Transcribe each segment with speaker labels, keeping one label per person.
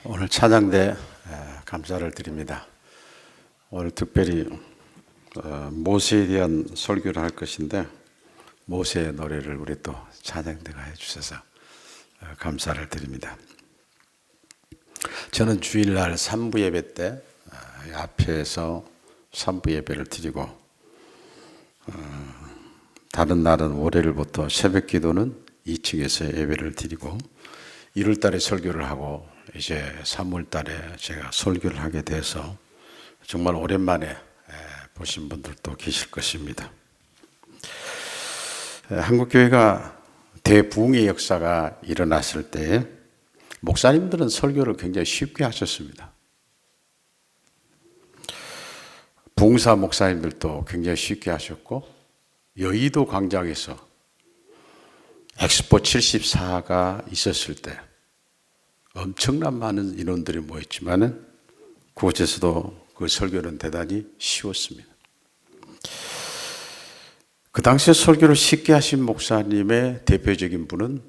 Speaker 1: 오늘 찬양대 감사를 드립니다. 오늘 특별히 모세에 대한 설교를 할 것인데 모세의 노래를 우리 또 찬양대가 해주셔서 감사를 드립니다. 저는 주일날 3부 예배 때 앞에서 3부 예배를 드리고 다른 날은 월요일부터 새벽 기도는 2층에서 예배를 드리고 1월 달에 설교를 하고 이제 3월 달에 제가 설교를 하게 돼서 정말 오랜만에 보신 분들도 계실 것입니다. 한국교회가 대부흥의 역사가 일어났을 때 목사님들은 설교를 굉장히 쉽게 하셨습니다. 부흥사 목사님들도 굉장히 쉽게 하셨고 여의도 광장에서 엑스포 74가 있었을 때 엄청난 많은 인원들이 모였지만은 그곳에서도 그 설교는 대단히 쉬웠습니다. 그 당시에 설교를 쉽게 하신 목사님의 대표적인 분은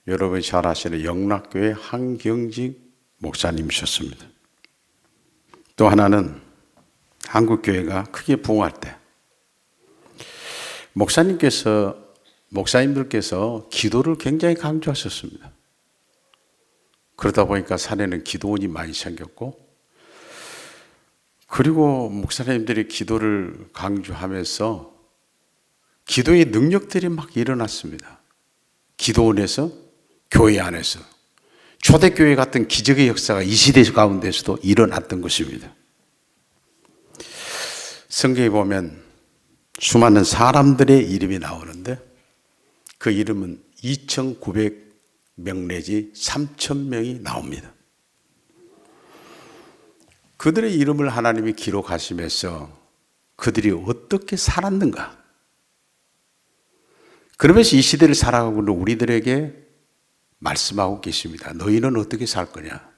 Speaker 1: 여러분이 잘 아시는 영락교회 한경직 목사님이셨습니다. 또 하나는 한국교회가 크게 부흥할 때 목사님들께서 기도를 굉장히 강조하셨습니다. 그러다 보니까 산에는 기도원이 많이 생겼고, 그리고 목사님들이 기도를 강조하면서 기도의 능력들이 막 일어났습니다. 기도원에서, 교회 안에서 초대교회 같은 기적의 역사가 이 시대 가운데서도 일어났던 것입니다. 성경에 보면 수많은 사람들의 이름이 나오는데 그 이름은 2,900명 내지 3,000명이 나옵니다. 그들의 이름을 하나님이 기록하시면서 그들이 어떻게 살았는가? 그러면서 이 시대를 살아가고 있는 우리들에게 말씀하고 계십니다. 너희는 어떻게 살 거냐?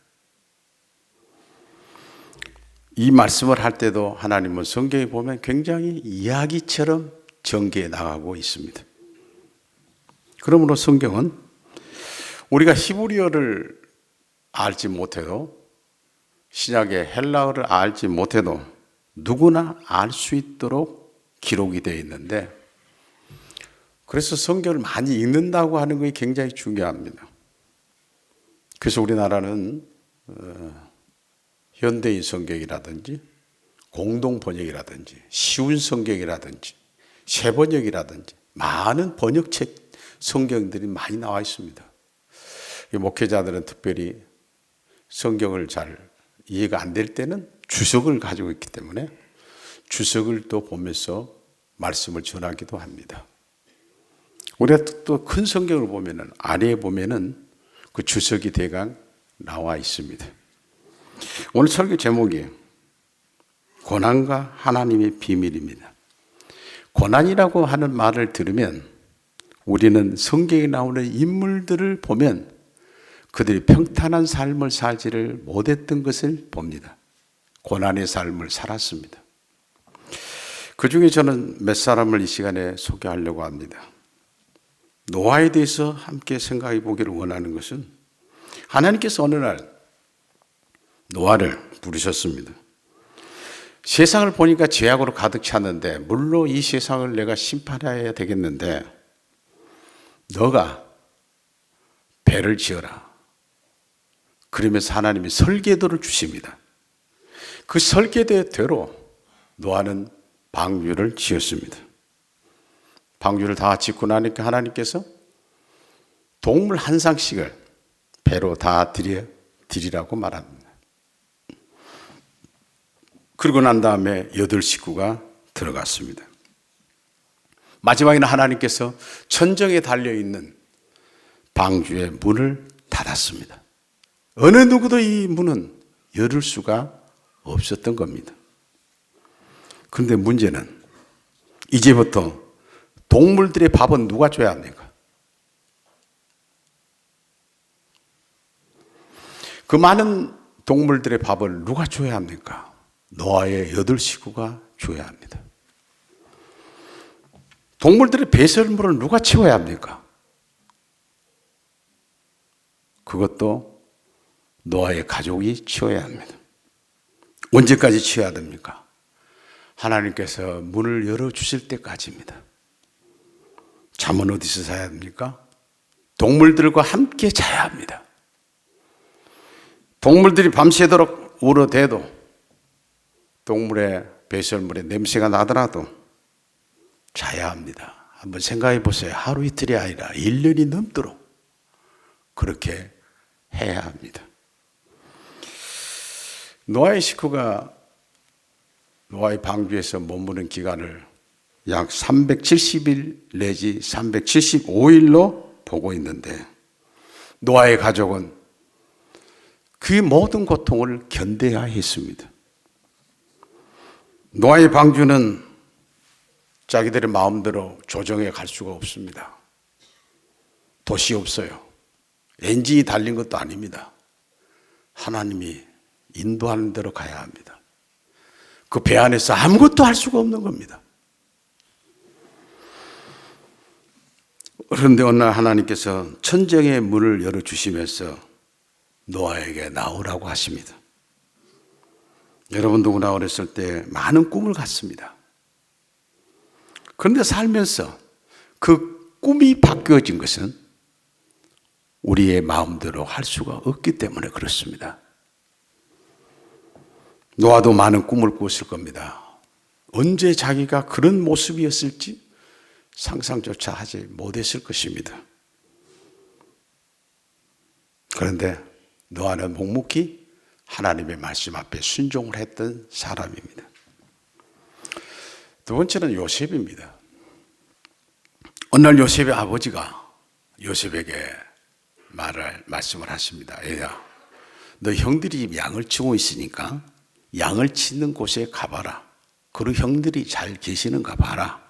Speaker 1: 이 말씀을 할 때도 하나님은 성경에 보면 굉장히 이야기처럼 전개해 나가고 있습니다. 그러므로 성경은 우리가 히브리어를 알지 못해도 신약의 헬라어를 알지 못해도 누구나 알 수 있도록 기록이 되어 있는데 그래서 성경을 많이 읽는다고 하는 것이 굉장히 중요합니다. 그래서 우리나라는 현대인 성경이라든지 공동 번역이라든지 쉬운 성경이라든지 새 번역이라든지 많은 번역책 성경들이 많이 나와 있습니다. 목회자들은 특별히 성경을 잘 이해가 안 될 때는 주석을 가지고 있기 때문에 주석을 또 보면서 말씀을 전하기도 합니다. 우리가 또 큰 성경을 보면은 아래에 보면은 그 주석이 대강 나와 있습니다. 오늘 설교 제목이 고난과 하나님의 비밀입니다. 고난이라고 하는 말을 들으면 우리는 성경에 나오는 인물들을 보면 그들이 평탄한 삶을 살지를 못했던 것을 봅니다. 고난의 삶을 살았습니다. 그 중에 저는 몇 사람을 이 시간에 소개하려고 합니다. 노아에 대해서 함께 생각해 보기를 원하는 것은 하나님께서 어느 날 노아를 부르셨습니다. 세상을 보니까 죄악으로 가득 찼는데 물로 이 세상을 내가 심판해야 되겠는데 너가 배를 지어라. 그러면서 하나님이 설계도를 주십니다. 그 설계도대로 노아는 방주를 지었습니다. 방주를 다 짓고 나니까 하나님께서 동물 한 쌍씩을 배로 다 드리라고 말합니다. 그러고 난 다음에 8 식구가 들어갔습니다. 마지막에는 하나님께서 천정에 달려있는 방주의 문을 닫았습니다. 어느 누구도 이 문은 열을 수가 없었던 겁니다. 그런데 문제는 이제부터 동물들의 밥은 누가 줘야 합니까? 그 많은 동물들의 밥을 누가 줘야 합니까? 노아의 8 식구가 줘야 합니다. 동물들의 배설물을 누가 채워야 합니까? 그것도 노아의 가족이 치워야 합니다. 언제까지 치워야 됩니까? 하나님께서 문을 열어주실 때까지입니다. 잠은 어디서 자야 됩니까? 동물들과 함께 자야 합니다. 동물들이 밤새도록 울어대도, 동물의 배설물에 냄새가 나더라도 자야 합니다. 한번 생각해 보세요. 하루 이틀이 아니라 1년이 넘도록 그렇게 해야 합니다. 노아의 식구가 노아의 방주에서 머무는 기간을 약 370일 내지 375일로 보고 있는데, 노아의 가족은 그 모든 고통을 견뎌야 했습니다. 노아의 방주는 자기들의 마음대로 조정해 갈 수가 없습니다. 도시 없어요. 엔진이 달린 것도 아닙니다. 하나님이 인도하는 대로 가야 합니다. 그 배 안에서 아무것도 할 수가 없는 겁니다. 그런데 어느 날 하나님께서 천정의 문을 열어주시면서 노아에게 나오라고 하십니다. 여러분 누구나 어렸을 때 많은 꿈을 갖습니다. 그런데 살면서 그 꿈이 바뀌어진 것은 우리의 마음대로 할 수가 없기 때문에 그렇습니다. 노아도 많은 꿈을 꾸었을 겁니다. 언제 자기가 그런 모습이었을지 상상조차 하지 못했을 것입니다. 그런데 노아는 묵묵히 하나님의 말씀 앞에 순종을 했던 사람입니다. 두 번째는 요셉입니다. 어느 날 요셉의 아버지가 요셉에게 말씀을 하십니다. 얘야, 너 형들이 양을 치고 있으니까 양을 치는 곳에 가봐라. 그리고 형들이 잘 계시는가 봐라.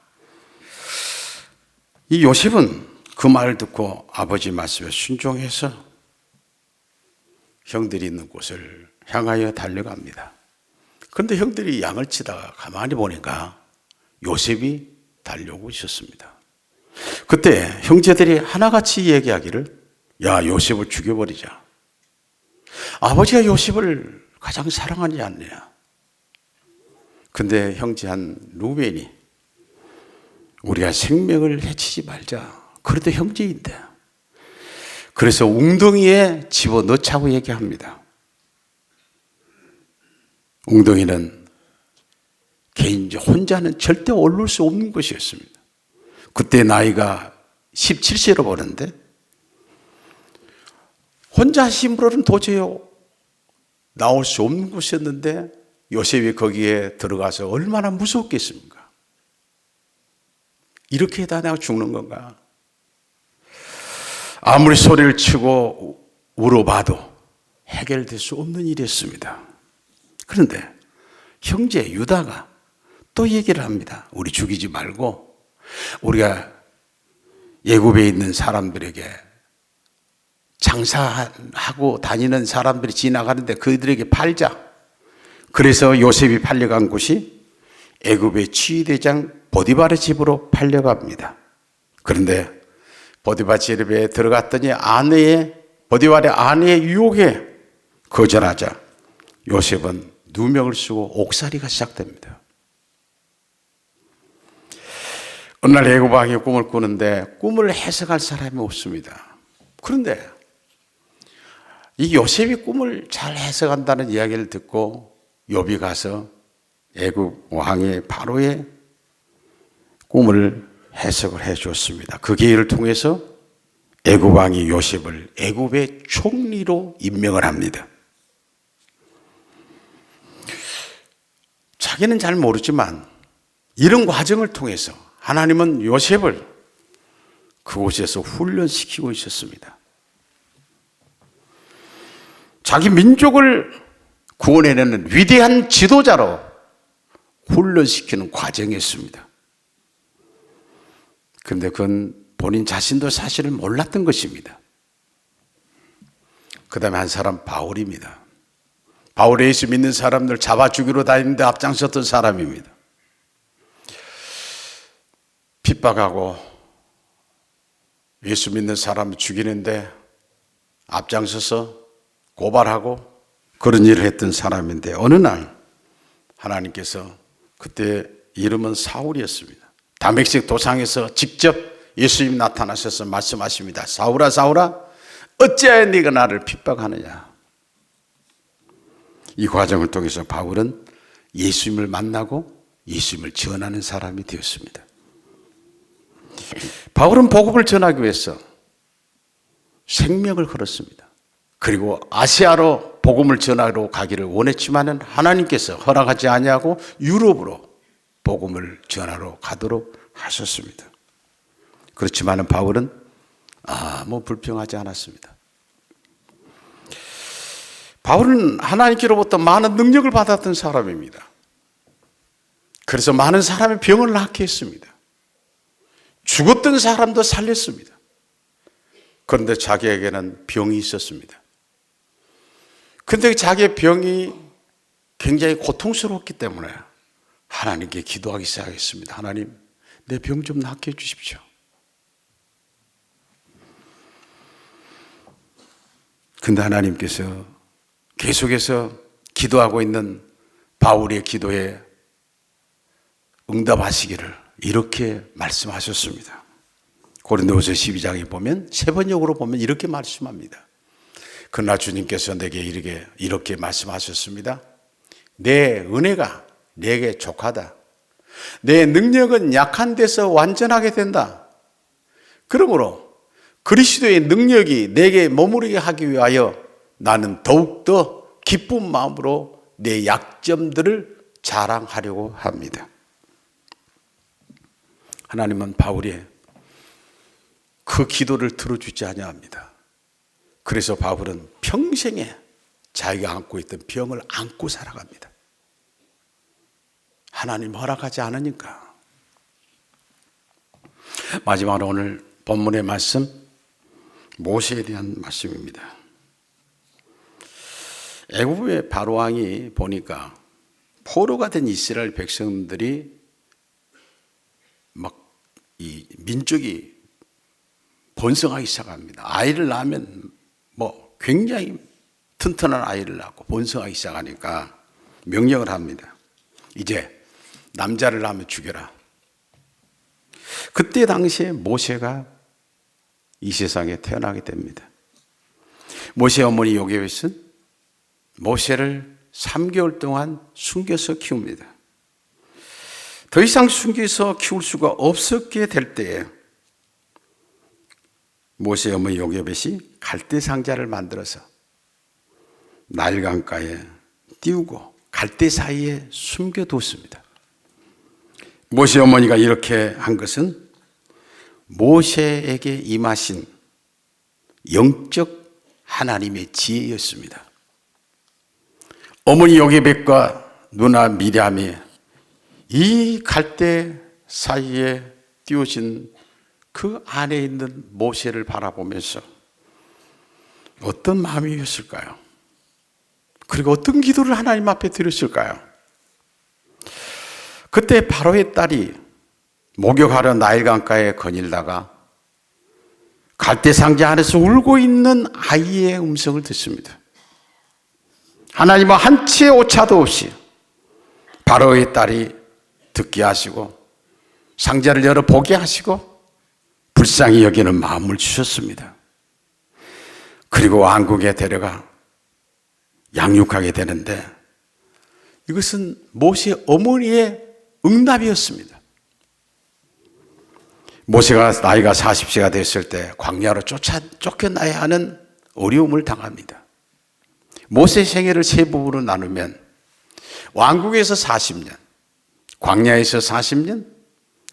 Speaker 1: 이 요셉은 그 말을 듣고 아버지 말씀에 순종해서 형들이 있는 곳을 향하여 달려갑니다. 그런데 형들이 양을 치다가 가만히 보니까 요셉이 달려오고 있었습니다. 그때 형제들이 하나같이 얘기하기를, 야, 요셉을 죽여버리자. 아버지가 요셉을 가장 사랑하지 않느냐. 근데 형제 한 루벤이 우리가 생명을 해치지 말자. 그래도 형제인데. 그래서 웅덩이에 집어넣자고 얘기합니다. 웅덩이는 개인 혼자는 절대 오를 수 없는 것이었습니다. 그때 나이가 17세로 보는데 혼자 힘으로는 도저히 나올 수 없는 곳이었는데 요셉이 거기에 들어가서 얼마나 무섭겠습니까? 이렇게 다 내가 죽는 건가? 아무리 소리를 치고 울어봐도 해결될 수 없는 일이었습니다. 그런데 형제 유다가 또 얘기를 합니다. 우리 죽이지 말고 우리가 애굽에 있는 사람들에게 장사하고 다니는 사람들이 지나가는데 그들에게 팔자. 그래서 요셉이 팔려간 곳이 애굽의 지휘대장 보디발의 집으로 팔려갑니다. 그런데 보디발 집에 들어갔더니 보디발의 아내의 유혹에 거절하자 요셉은 누명을 쓰고 옥살이가 시작됩니다. 어느 날 애굽 왕이 꿈을 꾸는데 꿈을 해석할 사람이 없습니다. 그런데 이 요셉이 꿈을 잘 해석한다는 이야기를 듣고 욥이 가서 애굽 왕의 바로의 꿈을 해석을 해 주었습니다. 그 기회를 통해서 애굽 왕이 요셉을 애굽의 총리로 임명을 합니다. 자기는 잘 모르지만 이런 과정을 통해서 하나님은 요셉을 그곳에서 훈련시키고 있었습니다. 자기 민족을 구원해내는 위대한 지도자로 훈련시키는 과정이었습니다. 그런데 그건 본인 자신도 사실을 몰랐던 것입니다. 그 다음에 한 사람 바울입니다. 바울이 예수 믿는 사람들 잡아 죽이러 다니는데 앞장섰던 사람입니다. 핍박하고 예수 믿는 사람을 죽이는데 앞장서서 고발하고 그런 일을 했던 사람인데 어느 날 하나님께서, 그때 이름은 사울이었습니다. 다메섹 도상에서 직접 예수님이 나타나셔서 말씀하십니다. 사울아 사울아 어찌하여 네가 나를 핍박하느냐. 이 과정을 통해서 바울은 예수님을 만나고 예수님을 전하는 사람이 되었습니다. 바울은 복음을 전하기 위해서 생명을 걸었습니다. 그리고 아시아로 복음을 전하러 가기를 원했지만은 하나님께서 허락하지 아니하고 유럽으로 복음을 전하러 가도록 하셨습니다. 그렇지만은 바울은 아무 불평하지 않았습니다. 바울은 하나님께로부터 많은 능력을 받았던 사람입니다. 그래서 많은 사람의 병을 낫게 했습니다. 죽었던 사람도 살렸습니다. 그런데 자기에게는 병이 있었습니다. 그런데 자기의 병이 굉장히 고통스러웠기 때문에 하나님께 기도하기 시작했습니다. 하나님, 내 병 좀 낫게 해주십시오. 그런데 하나님께서 계속해서 기도하고 있는 바울의 기도에 응답하시기를 이렇게 말씀하셨습니다. 고린도후서 12장에 보면 세 번역으로 보면 이렇게 말씀합니다. 그러나 주님께서 내게 이렇게 말씀하셨습니다. 내 은혜가 내게 족하다. 내 능력은 약한 데서 완전하게 된다. 그러므로 그리스도의 능력이 내게 머무르게 하기 위하여 나는 더욱더 기쁜 마음으로 내 약점들을 자랑하려고 합니다. 하나님은 바울의 그 기도를 들어주지 아니합니다. 그래서 바울은 평생에 자기가 안고 있던 병을 안고 살아갑니다. 하나님 허락하지 않으니까. 마지막으로 오늘 본문의 말씀, 모세에 대한 말씀입니다. 애굽의 바로왕이 보니까 포로가 된 이스라엘 백성들이 막 이 민족이 번성하기 시작합니다. 아이를 낳으면 굉장히 튼튼한 아이를 낳고 번성하기 시작하니까 명령을 합니다. 이제 남자를 낳으면 죽여라. 그때 당시에 모세가 이 세상에 태어나게 됩니다. 모세 어머니 요게벳은 모세를 3개월 동안 숨겨서 키웁니다. 더 이상 숨겨서 키울 수가 없었게 될 때에 모세 어머니 요게벳이 갈대 상자를 만들어서 나일 강가에 띄우고 갈대 사이에 숨겨뒀습니다. 모세 어머니가 이렇게 한 것은 모세에게 임하신 영적 하나님의 지혜였습니다. 어머니 요게벳과 누나 미리암이 이 갈대 사이에 띄워진 그 안에 있는 모세를 바라보면서 어떤 마음이었을까요? 그리고 어떤 기도를 하나님 앞에 드렸을까요? 그때 바로의 딸이 목욕하러 나일 강가에 거닐다가 갈대 상자 안에서 울고 있는 아이의 음성을 듣습니다. 하나님은 한치의 오차도 없이 바로의 딸이 듣게 하시고 상자를 열어 보게 하시고 불쌍히 여기는 마음을 주셨습니다. 그리고 왕궁에 데려가 양육하게 되는데 이것은 모세 어머니의 응답이었습니다. 모세가 나이가 40세가 됐을 때 광야로 쫓겨나야 하는 어려움을 당합니다. 모세 생애를 세 부분으로 나누면 왕궁에서 40년, 광야에서 40년,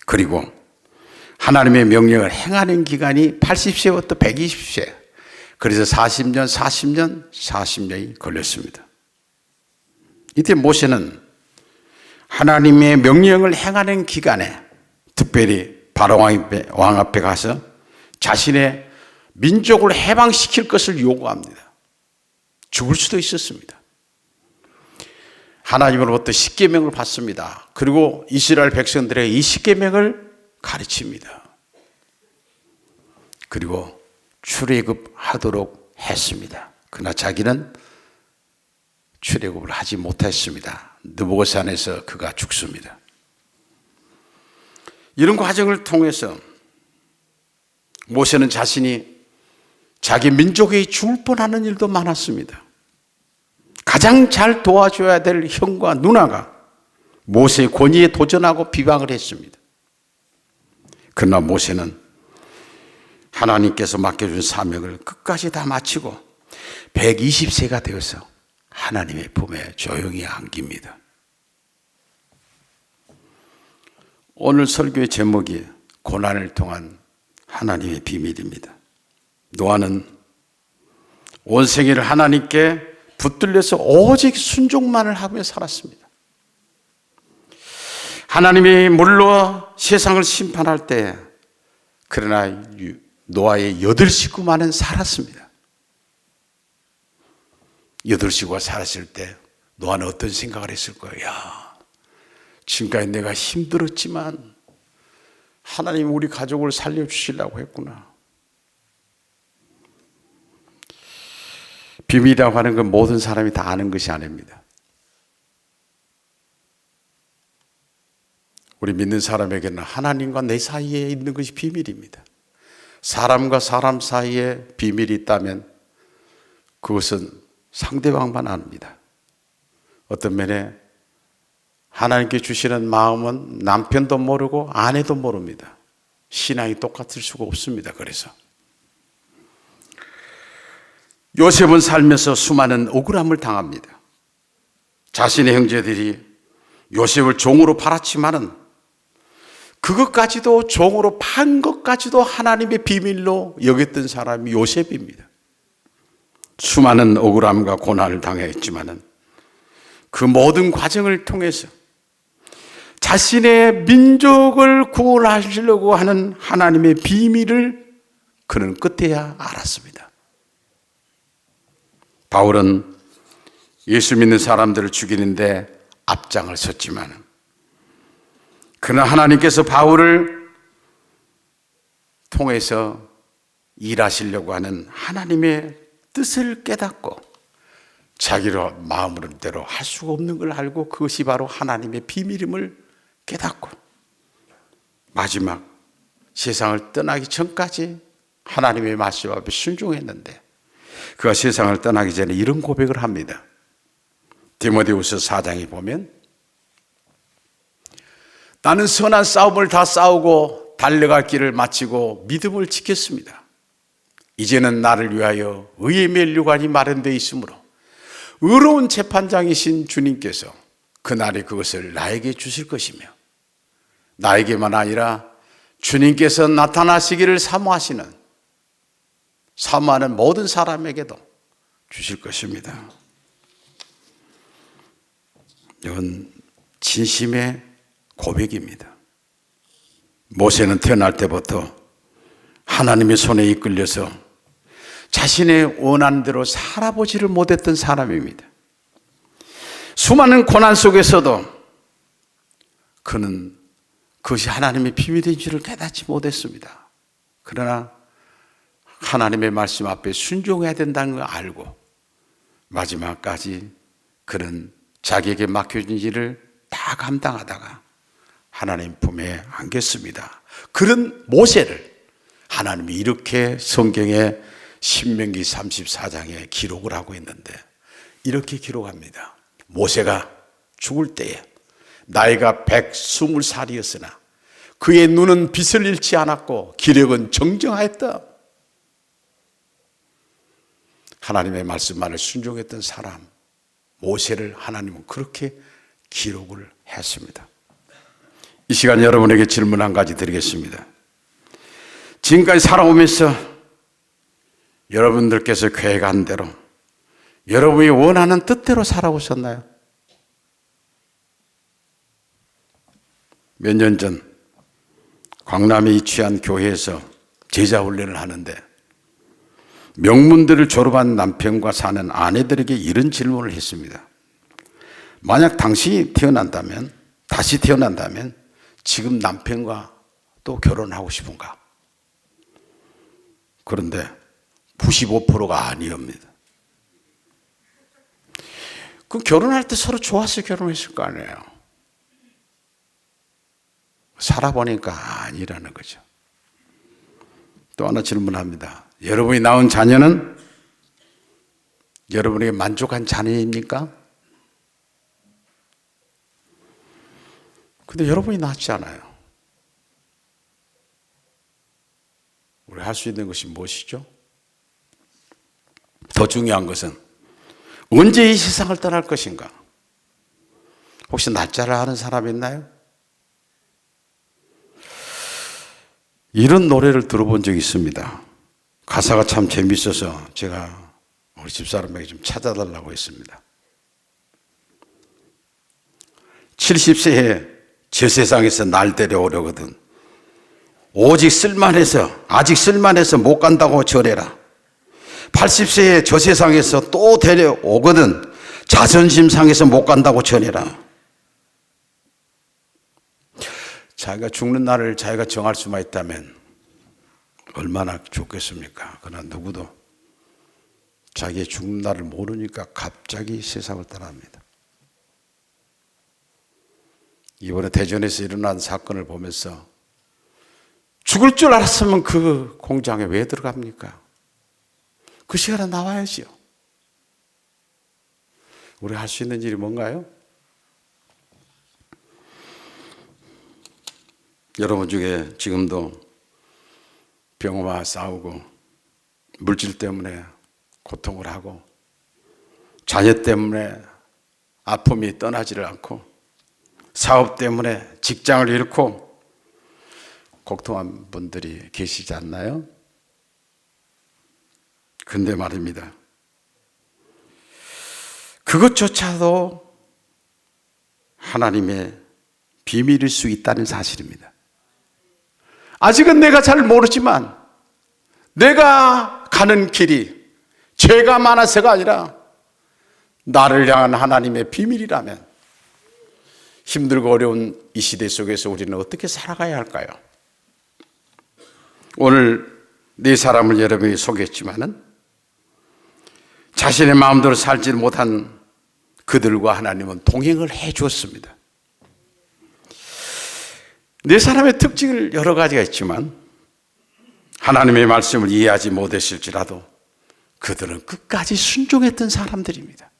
Speaker 1: 그리고 하나님의 명령을 행하는 기간이 80세부터 120세, 그래서 40년이 걸렸습니다. 이때 모세는 하나님의 명령을 행하는 기간에 특별히 바로 왕 앞에 가서 자신의 민족을 해방시킬 것을 요구합니다. 죽을 수도 있었습니다. 하나님으로부터 십계명을 받습니다. 그리고 이스라엘 백성들에게 이 십계명을 가르칩니다. 그리고 출애굽하도록 했습니다. 그러나 자기는 출애굽을 하지 못했습니다. 느부갓산에서 그가 죽습니다. 이런 과정을 통해서 모세는 자신이 자기 민족이 죽을 뻔하는 일도 많았습니다. 가장 잘 도와줘야 될 형과 누나가 모세의 권위에 도전하고 비방을 했습니다. 그러나 모세는 하나님께서 맡겨준 사명을 끝까지 다 마치고 120세가 되어서 하나님의 품에 조용히 안깁니다. 오늘 설교의 제목이 고난을 통한 하나님의 비밀입니다. 노아는 온 생애를 하나님께 붙들려서 오직 순종만을 하며 살았습니다. 하나님이 물로 세상을 심판할 때 그러나 노아의 8식구만은 살았습니다. 8식구가 살았을 때 노아는 어떤 생각을 했을 거예요? 야, 지금까지 내가 힘들었지만 하나님 우리 가족을 살려주시려고 했구나. 비밀이라고 하는 건 모든 사람이 다 아는 것이 아닙니다. 우리 믿는 사람에게는 하나님과 내 사이에 있는 것이 비밀입니다. 사람과 사람 사이에 비밀이 있다면 그것은 상대방만 압니다. 어떤 면에 하나님께 주시는 마음은 남편도 모르고 아내도 모릅니다. 신앙이 똑같을 수가 없습니다. 그래서 요셉은 살면서 수많은 억울함을 당합니다. 자신의 형제들이 요셉을 종으로 팔았지만은 그것까지도 종으로 판 것까지도 하나님의 비밀로 여겼던 사람이 요셉입니다. 수많은 억울함과 고난을 당했지만은 그 모든 과정을 통해서 자신의 민족을 구원하시려고 하는 하나님의 비밀을 그는 끝에야 알았습니다. 바울은 예수 믿는 사람들을 죽이는데 앞장을 섰지만 그러나 하나님께서 바울을 통해서 일하시려고 하는 하나님의 뜻을 깨닫고 자기로 마음대로 할 수가 없는 걸 알고 그것이 바로 하나님의 비밀임을 깨닫고 마지막 세상을 떠나기 전까지 하나님의 말씀 앞에 순종했는데 그가 세상을 떠나기 전에 이런 고백을 합니다. 디모데후서 4장에 보면 나는 선한 싸움을 다 싸우고 달려갈 길을 마치고 믿음을 지켰습니다. 이제는 나를 위하여 의의 면류관이 마련되어 있으므로 의로운 재판장이신 주님께서 그날에 그것을 나에게 주실 것이며 나에게만 아니라 주님께서 나타나시기를 사모하는 모든 사람에게도 주실 것입니다. 이건 진심의 고백입니다. 모세는 태어날 때부터 하나님의 손에 이끌려서 자신의 원하는 대로 살아보지를 못했던 사람입니다. 수많은 고난 속에서도 그는 그것이 하나님의 비밀인 줄을 깨닫지 못했습니다. 그러나 하나님의 말씀 앞에 순종해야 된다는 걸 알고 마지막까지 그는 자기에게 맡겨진 일을 다 감당하다가 하나님 품에 안겼습니다. 그런 모세를 하나님이 이렇게 성경에 신명기 34장에 기록을 하고 있는데 이렇게 기록합니다. 모세가 죽을 때에 나이가 120살이었으나 그의 눈은 빛을 잃지 않았고 기력은 정정하였다. 하나님의 말씀만을 순종했던 사람 모세를 하나님은 그렇게 기록을 했습니다. 이 시간 여러분에게 질문 한 가지 드리겠습니다. 지금까지 살아오면서 여러분들께서 계획한 대로 여러분이 원하는 뜻대로 살아오셨나요? 몇 년 전 광남에 위치한 교회에서 제자 훈련을 하는데 명문대를 졸업한 남편과 사는 아내들에게 이런 질문을 했습니다. 만약 당신이 다시 태어난다면 지금 남편과 또 결혼하고 싶은가? 그런데 95%가 아니옵니다. 그 결혼할 때 서로 좋아서 결혼했을 거 아니에요. 살아보니까 아니라는 거죠. 또 하나 질문합니다. 여러분이 낳은 자녀는 여러분에게 만족한 자녀입니까? 근데 여러분이 낳지 않아요. 우리 할 수 있는 것이 무엇이죠? 더 중요한 것은 언제 이 세상을 떠날 것인가? 혹시 날짜를 아는 사람 있나요? 이런 노래를 들어본 적이 있습니다. 가사가 참 재밌어서 제가 우리 집사람에게 좀 찾아달라고 했습니다. 70세에 저 세상에서 날 데려오려거든 오직 아직 쓸만해서 못 간다고 절해라. 80세에 저 세상에서 또 데려오거든 자존심 상해서 못 간다고 전해라. 자기가 죽는 날을 자기가 정할 수만 있다면 얼마나 좋겠습니까? 그러나 누구도 자기의 죽는 날을 모르니까 갑자기 세상을 떠납니다. 이번에 대전에서 일어난 사건을 보면서 죽을 줄 알았으면 그 공장에 왜 들어갑니까? 그 시간에 나와야지요. 우리 할 수 있는 일이 뭔가요? 여러분 중에 지금도 병과 싸우고 물질 때문에 고통을 하고 자녀 때문에 아픔이 떠나지를 않고 사업 때문에 직장을 잃고 고통한 분들이 계시지 않나요? 근데 말입니다. 그것조차도 하나님의 비밀일 수 있다는 사실입니다. 아직은 내가 잘 모르지만 내가 가는 길이 죄가 많아서가 아니라 나를 향한 하나님의 비밀이라면 힘들고 어려운 이 시대 속에서 우리는 어떻게 살아가야 할까요? 오늘 네 사람을 여러분이 소개했지만은 자신의 마음대로 살지 못한 그들과 하나님은 동행을 해 주었습니다. 네 사람의 특징을 여러 가지가 있지만 하나님의 말씀을 이해하지 못했을지라도 그들은 끝까지 순종했던 사람들입니다.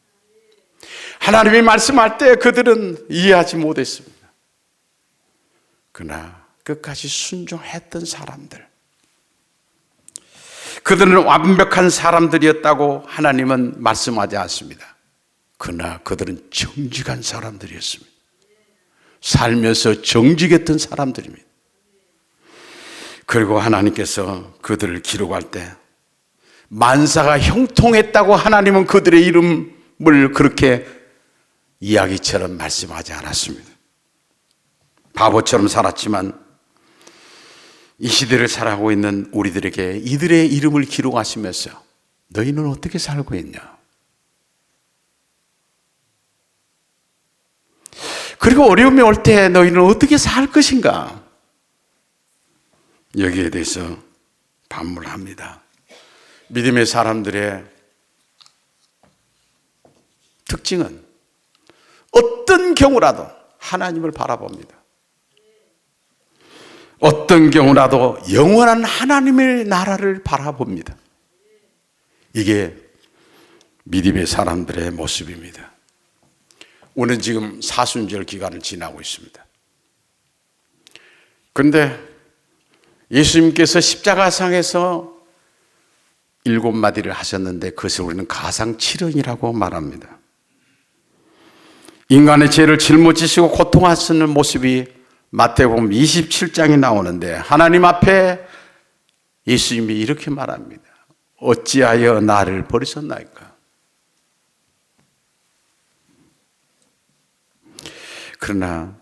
Speaker 1: 하나님이 말씀할 때 그들은 이해하지 못했습니다. 그러나 끝까지 순종했던 사람들, 그들은 완벽한 사람들이었다고 하나님은 말씀하지 않습니다. 그러나 그들은 정직한 사람들이었습니다. 살면서 정직했던 사람들입니다. 그리고 하나님께서 그들을 기록할 때 만사가 형통했다고 하나님은 그들의 이름을 그렇게 이야기처럼 말씀하지 않았습니다. 바보처럼 살았지만 이 시대를 살아가고 있는 우리들에게 이들의 이름을 기록하시면서 너희는 어떻게 살고 있냐? 그리고 어려움이 올 때 너희는 어떻게 살 것인가? 여기에 대해서 반문합니다. 믿음의 사람들의 특징은 어떤 경우라도 하나님을 바라봅니다. 어떤 경우라도 영원한 하나님의 나라를 바라봅니다. 이게 믿음의 사람들의 모습입니다. 우리는 지금 사순절 기간을 지나고 있습니다. 그런데 예수님께서 십자가상에서 7마디를 하셨는데 그것을 우리는 가상칠언이라고 말합니다. 인간의 죄를 짊어지시고 고통하시는 모습이 마태복음 27장에 나오는데 하나님 앞에 예수님이 이렇게 말합니다. 어찌하여 나를 버리셨나이까? 그러나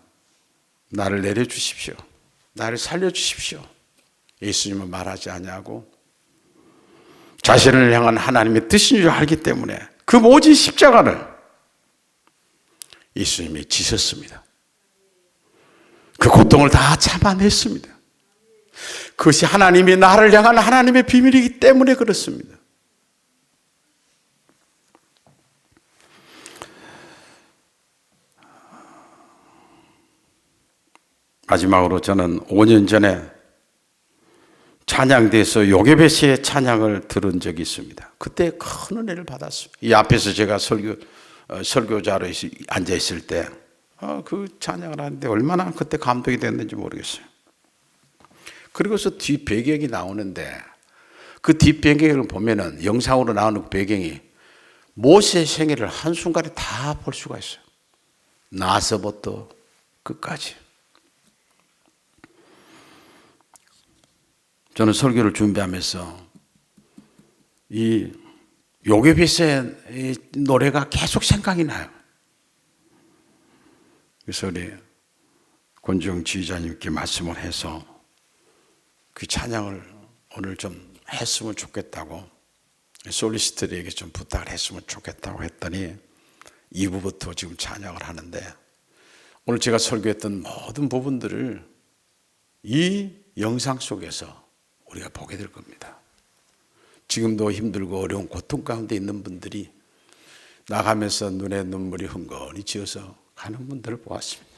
Speaker 1: 나를 내려주십시오. 나를 살려주십시오. 예수님은 말하지 아니하고 자신을 향한 하나님의 뜻인 줄 알기 때문에 그 모진 십자가를 예수님이 지셨습니다. 그 고통을 다 참아냈습니다. 그것이 하나님이 나를 향한 하나님의 비밀이기 때문에 그렇습니다. 마지막으로 저는 5년 전에 찬양대에서 요괴배스의 찬양을 들은 적이 있습니다. 그때 큰 은혜를 받았어요. 이 앞에서 제가 설교자로 앉아 있을 때 그 찬양을 하는데 얼마나 그때 감동이 됐는지 모르겠어요. 그리고서 뒤 배경이 나오는데 그 뒷 배경을 보면은 영상으로 나오는 그 배경이 모세의 생애를 한순간에 다 볼 수가 있어요. 나서부터 끝까지. 저는 설교를 준비하면서 이 요괴비스의 노래가 계속 생각이 나요. 그래서 우리 권지영 지휘자님께 말씀을 해서 그 찬양을 오늘 좀 했으면 좋겠다고 솔리스트들에게 좀 부탁을 했으면 좋겠다고 했더니 2부부터 지금 찬양을 하는데 오늘 제가 설교했던 모든 부분들을 이 영상 속에서 우리가 보게 될 겁니다. 지금도 힘들고 어려운 고통 가운데 있는 분들이 나가면서 눈에 눈물이 흥건히 지어서 가는 분들을 보았습니다.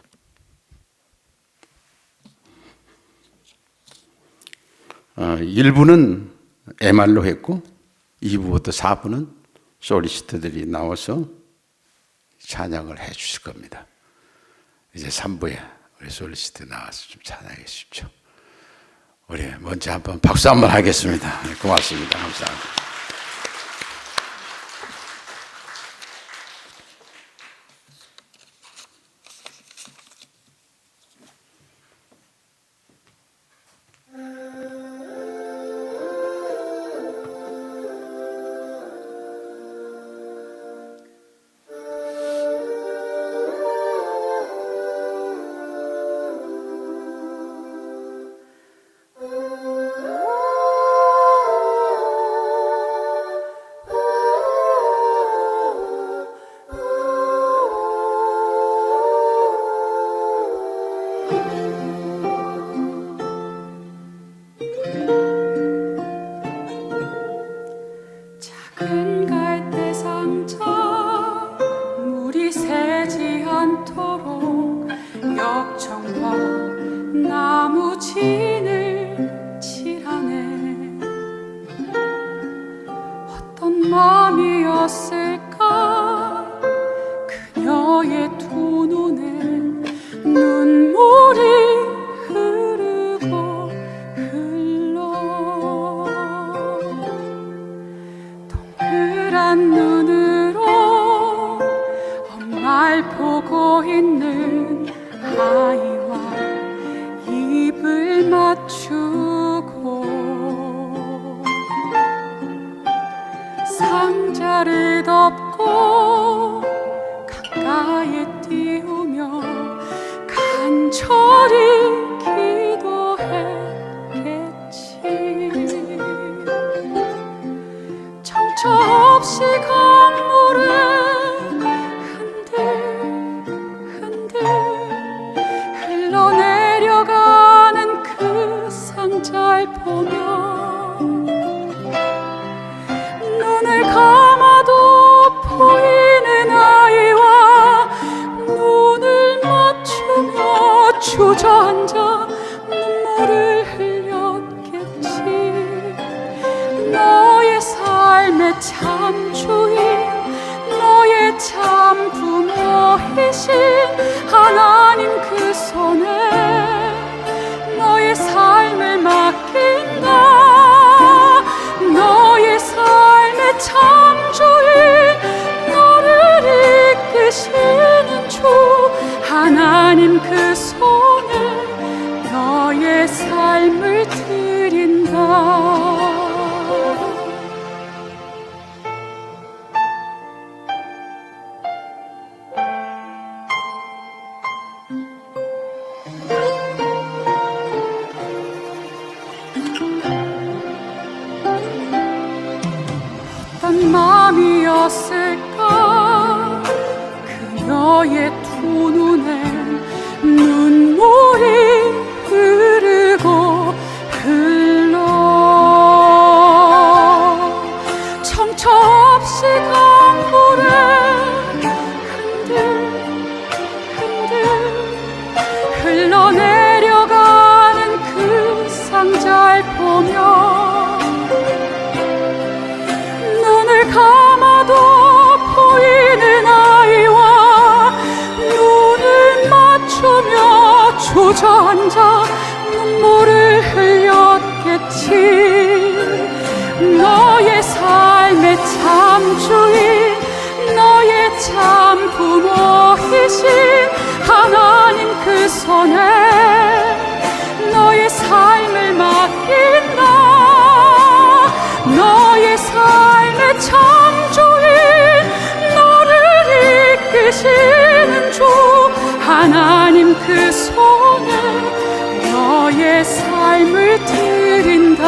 Speaker 1: 일부는 MR로 했고 2부부터 4부는 솔리스트들이 나와서 찬양을 해 주실 겁니다. 이제 3부에 우리 솔리스트 나와서 좀 찬양해 주십시오. 우리 먼저 한번 박수 한번 하겠습니다. 고맙습니다. 감사합니다.
Speaker 2: 상자를 덮고 강가에 띄우며 간절히 기도했겠지. 정처 없이 강물을 흔들 흘러내려가는 그 상자를 보며 눈을 감아도 보이는 아이와 눈을 맞추며 주저앉아 눈물을 흘렸겠지. 너의 삶의 참 주인, 너의 참 부모이신 하나님 그 손에 너의 삶을 맡긴다. 너의 삶의 참 주인, 너를 이끄시는 주 하나님 그 손에 너의 삶을 드린다. 부모이신 하나님 그 손에 너의 삶을 맡긴다. 너의 삶의 창조인 너를 이끄시는 주 하나님 그 손에 너의 삶을 드린다.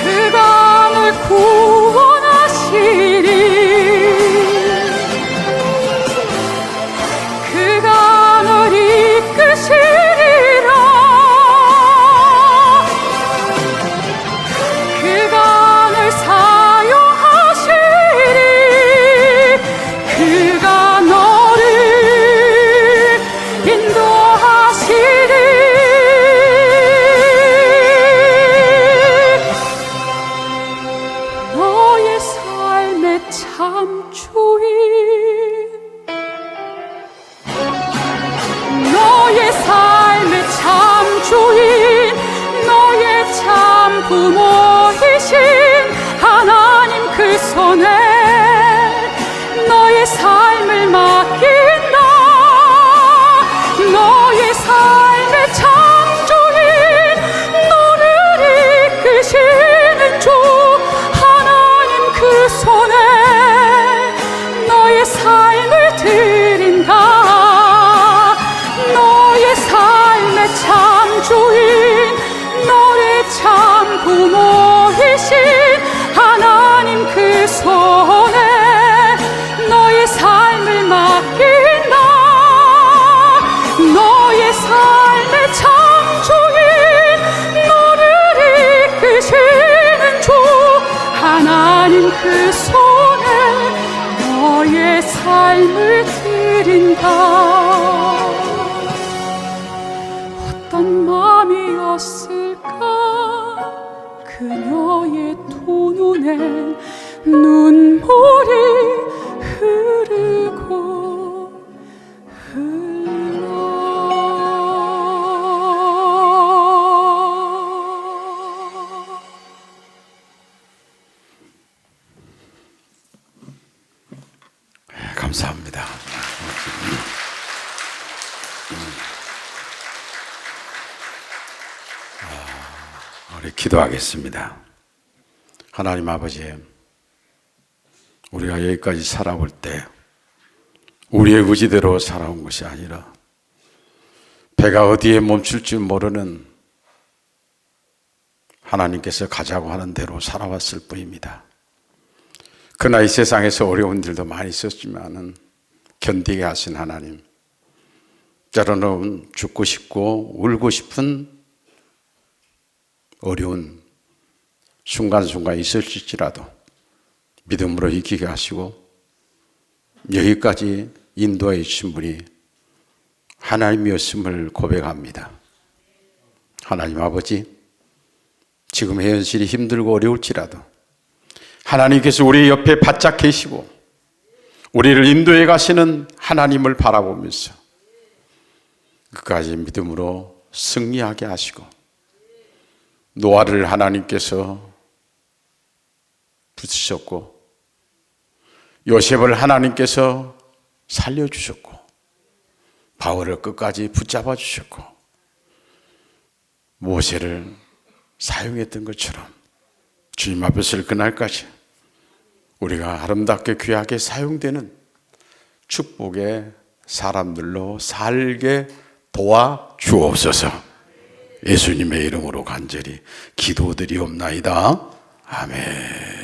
Speaker 2: 그가 널 구원하시리. 그가 널 이끄시리라. 그가 널 사용하시리. 그가 너를 인도하시리. 너의 삶의 참주인 너의 삶의 참주인 너의 참 부모이신 하나님 그 손에 너의 삶을 맡긴다. 너의 삶의 창조인 너를 이끄시는 주 하나님 그 손에 너의 삶을 드린다. 너의 삶의 참주인 너의 참 부모이신 하나님 그 손에 너의 삶을 맡긴다. 너의 삶의 창조인 너를 이끄시는 주 하나님 그 손에 너의 삶을 드린다. 어떤 마음이었을까 그녀의 두 눈에 눈물이 흐르고 흘러.
Speaker 1: 감사합니다. 우리 기도하겠습니다. 하나님 아버지, 우리가 여기까지 살아올 때 우리의 의지대로 살아온 것이 아니라 배가 어디에 멈출지 모르는 하나님께서 가자고 하는 대로 살아왔을 뿐입니다. 그러나 이 세상에서 어려운 일도 많이 있었지만은 견디게 하신 하나님, 때로는 죽고 싶고 울고 싶은 어려운 순간순간 있을지라도 믿음으로 이기게 하시고 여기까지 인도해 주신 분이 하나님이었음을 고백합니다. 하나님 아버지, 지금의 현실이 힘들고 어려울지라도 하나님께서 우리 옆에 바짝 계시고 우리를 인도해 가시는 하나님을 바라보면서 끝까지 믿음으로 승리하게 하시고, 노아를 하나님께서 붙이셨고 요셉을 하나님께서 살려주셨고 바울을 끝까지 붙잡아 주셨고 모세를 사용했던 것처럼 주님 앞에 설 그날까지 우리가 아름답게 귀하게 사용되는 축복의 사람들로 살게 도와 주옵소서. 예수님의 이름으로 간절히 기도드리옵나이다. 아멘.